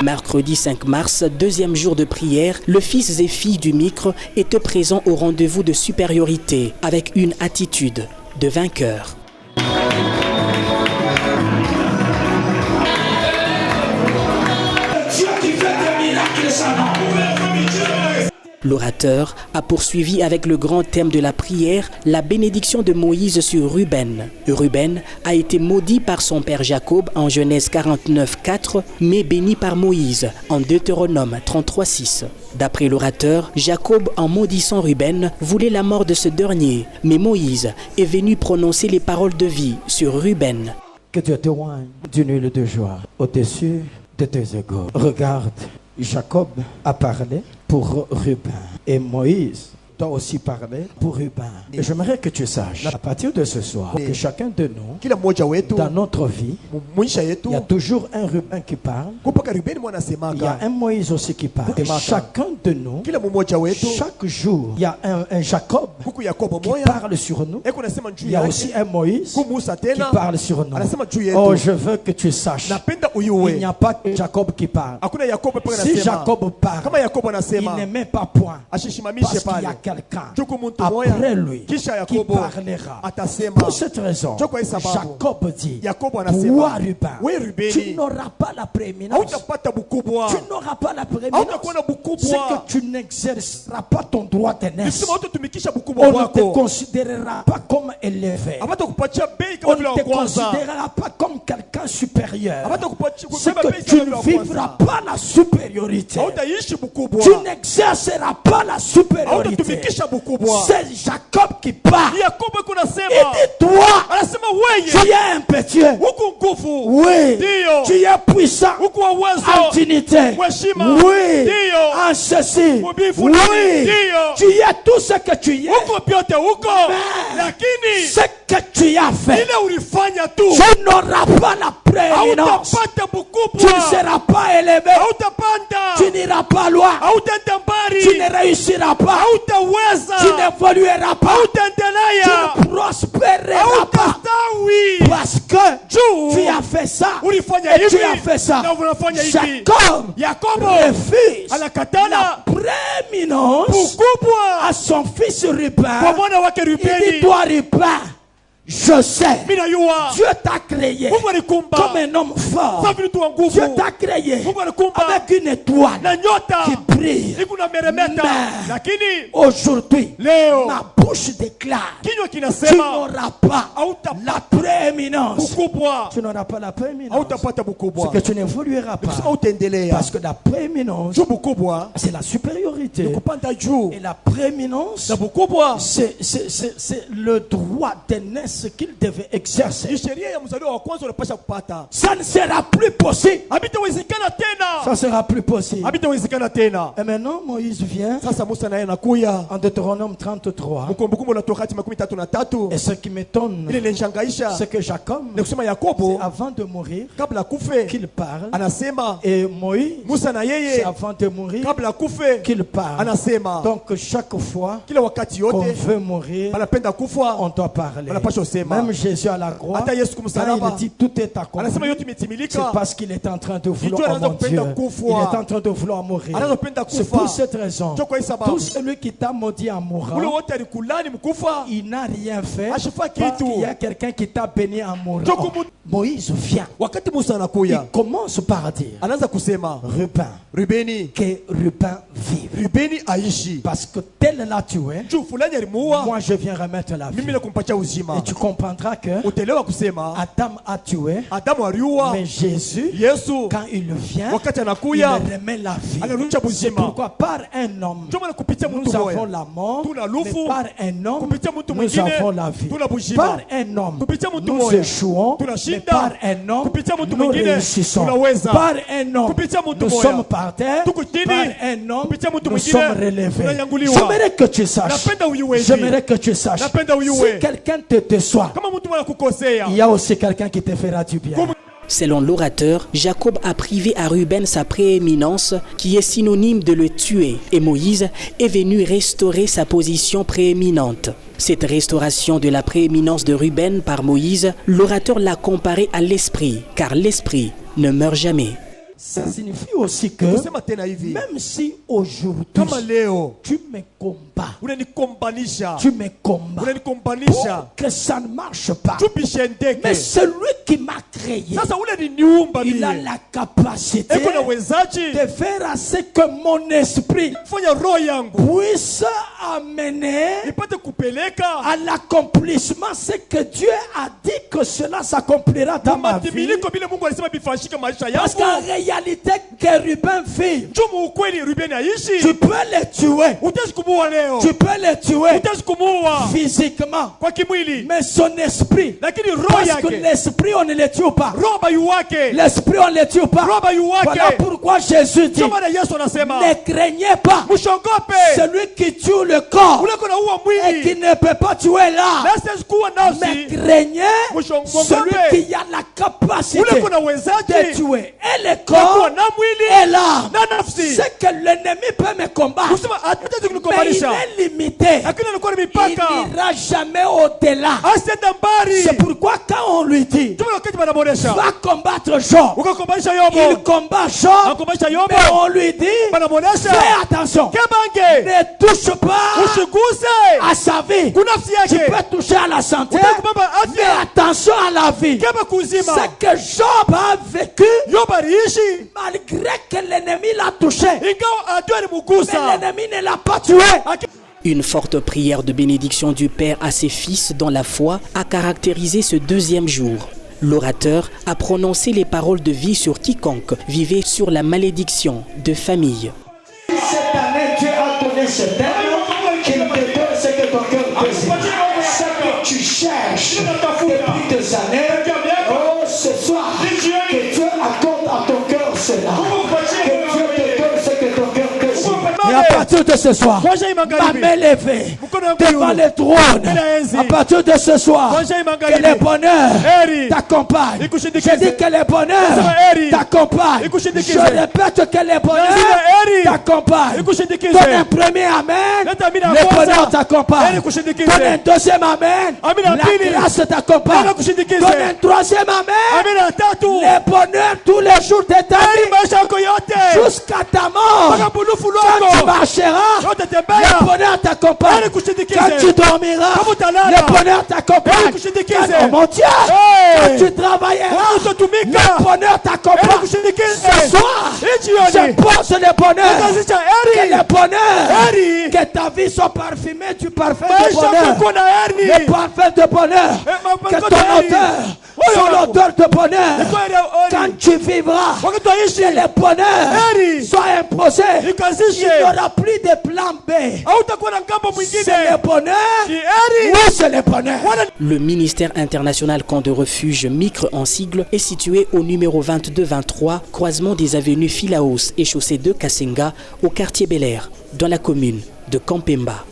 Mercredi 5 mars, deuxième jour de prière, le fils et fille du Micre étaient présents au rendez-vous de supériorité avec une attitude de vainqueur. L'orateur a poursuivi avec le grand thème de la prière, la bénédiction de Moïse sur Ruben. Ruben a été maudit par son père Jacob en Genèse 49:4, mais béni par Moïse en Deutéronome 33:6. D'après l'orateur, Jacob, en maudissant Ruben, voulait la mort de ce dernier, mais Moïse est venu prononcer les paroles de vie sur Ruben. Que Dieu témoigne d'une huile de joie au-dessus de tes égaux. Regarde, Jacob a parlé pour Ruben et Moïse doit aussi parler pour Ruben. Et j'aimerais que tu saches, à partir de ce soir, que chacun de nous, dans notre vie, il y a toujours un Ruben qui parle, il y a un Moïse aussi qui parle. Et chacun de nous, chaque jour, il y a un Jacob qui parle sur nous. Il y a aussi un Moïse qui parle sur nous. Oh, je veux que tu saches, il n'y a pas que Jacob qui parle. Si Jacob parle, il ne met pas point, parce qu'il y a quelqu'un après lui qui parlera. Pour cette raison, Jacob dit, toi Ruben, tu n'auras pas la prééminence. Tu n'auras pas la prééminence. C'est que tu n'exerceras pas ton droit d'aînance. On ne te considérera pas comme élevé. On ne te considérera pas comme quelqu'un supérieur. C'est que tu ne vivras pas la supériorité. Tu n'exerceras pas la supériorité. C'est Jacob qui parle. Il dit toi, tu es impétueux. Oui. Tu es puissant en dignité. Oui. En ceci. Oui. Tu es tout ce que tu es. Mais ce que tu as fait, tu n'auras pas la prééminence. Tu ne seras pas élevé. Tu n'iras pas loin. Tu ne réussiras pas. Tu n'évolueras pas. Tu ne prospéreras pas. Parce que tu as fait ça. Et tu as fait ça. Jacob refuse la prééminence à son fils Ruben. Il dit, toi Ruben, je sais, Dieu t'a créé comme un homme fort. Dieu t'a créé avec une étoile qui brille. Mais aujourd'hui, ma bouche déclare, tu n'auras pas la prééminence. Tu n'auras pas la prééminence. C'est que tu n'évolueras pas. Parce que la prééminence, c'est la supériorité. Et la prééminence, c'est le droit d'aînesse qu'il devait exercer. Ça ne sera plus possible. Ça sera plus possible. Et maintenant Moïse vient en Deutéronome 33. Et ce qui m'étonne, c'est que Jacob, c'est avant de mourir qu'il parle. Et Moïse, c'est avant de mourir qu'il parle. Donc chaque fois qu'on veut mourir, on doit parler. Même Jésus à la croix, quand il dit tout est accompli, c'est parce qu'il est en train de vouloir, oh mon Dieu, il est en train de vouloir mourir. C'est pour cette raison, tout celui qui t'a maudit en mourant, il n'a rien fait parce qu'il y a quelqu'un qui t'a béni en mourant. Moïse vient, il commence par dire, Ruben, que Ruben vive, parce que tel là tu es, moi je viens remettre la vie. Et tu comprendras que Adam a tué, mais Jésus, quand il vient, il remet la vie. C'est pourquoi par un homme nous avons la mort, mais par un homme nous avons la vie. Par un homme nous échouons, mais par un homme nous réussissons. Par un homme nous sommes par terre, par un homme nous sommes relevés. J'aimerais que tu saches, si quelqu'un te déçoit, il y a aussi quelqu'un qui te fera du bien. Selon l'orateur, Jacob a privé à Ruben sa prééminence qui est synonyme de le tuer et Moïse est venu restaurer sa position prééminente. Cette restauration de la prééminence de Ruben par Moïse, l'orateur l'a comparé à l'esprit, car l'esprit ne meurt jamais. Ça signifie aussi que kusema tena hivi, même si aujourd'hui kama leo tu me combats, unanikombanisha, tu me combats unanikombanisha pour que ça ne marche pas, tubishendeke, mais celui qui m'a créé, sasa ule ni niumba il a mie, la capacité eko na wezaji de faire à ce que mon esprit fanya roho yangu puisse amener ipate kupeleka à l'accomplissement ce que Dieu a dit que cela s'accomplira dans ma vie. matimiliko bila Mungu alisema bifashike maisha Parce yangu. qu'en réalité, que Ruben vit, Jumu ukweli Ruben aishi, tu peux le tuer, utaweza kumuua leo, tu peux le tuer utaweza kumuua physiquement, kwa kimwili, mais son esprit, lakini roho parce que yake, l'esprit on ne le tue pas, roho bayu wake, l'esprit on ne le tue pas. roho bayu Voilà wake. pourquoi Jésus dit, Ndio maana Yesu anasema ne craignez pas mshogope celui qui tue le corps ule kuna uwa et qui mwili ne peut pas tuer l'âme, na siwezi kuwa mais nafsi, craignez celui qui a la capacité ule kuna de wezaji tuer et le kwa kuwa corps na mwili et l'âme. na nafsi. C'est que l'ennemi peut me combattre, Kusema hatutaki mais il kunikomanisha, est limité. lakini alikuwa na Il mipaka, n'ira jamais au-delà. asienda mbali. C'est pourquoi quand on lui dit, Tume wakati banaboresha va combattre Job, ukakombanisha il Yobo, combat Job, akombanisha mais Yobo, on lui dit, banaboresha fais attention, kebange, ne touche pas usiguse à sa vie. kunafsi Tu yake, peux toucher à la santé, utaki kubeba mais afya, attention à la vie. keba kuzima. C'est que Job a vécu Yobo aliishi malgré que l'ennemi l'a touché, ingawa adui mais alimugusa. l'ennemi ne l'a pas tué. Une forte prière de bénédiction du Père à ses fils dans la foi a caractérisé ce deuxième jour. L'orateur a prononcé les paroles de vie sur quiconque vivait sur la malédiction de famille. Cette année, Dieu a donné ce thème qu'il te donne ce que ton cœur désire. Ce que tu cherches depuis des années, oh, ce soir, que Dieu accorde à ton cœur cela. Que Dieu te donne ce que ton cœur désire. Et à partir de ce soir, ma main levée devant le trône, à partir de ce soir, que le bonheur t'accompagne. Je dis que le bonheur t'accompagne. Je répète que le bonheur t'accompagne. Donne un premier amen, le bonheur t'accompagne. Donne un deuxième amen, la grâce t'accompagne. Donne un troisième amen, le bonheur tous les jours de ta vie jusqu'à ta mort. Quand tu marcheras, le bonheur t'accompagne. Quand tu dormiras, le bonheur t'accompagne. Oh mon Dieu, quand tu travailleras, le bonheur t'accompagne. Ce soir, je pose le bonheur. Que le bonheur, que ta vie soit parfumée du parfum de bonheur. Le parfum de bonheur, que ton odeur soit l'odeur de bonheur. Quand tu vivras, que le bonheur soit imposé. Il n'y aura plus de plan B. C'est le bonheur. Oui, c'est le bonheur. Le ministère international Camp de refuge Micre en sigle est situé au numéro 22-23, croisement des avenues Philaos et chaussée de Kasenga, au quartier Bel Air, dans la commune de Kampemba.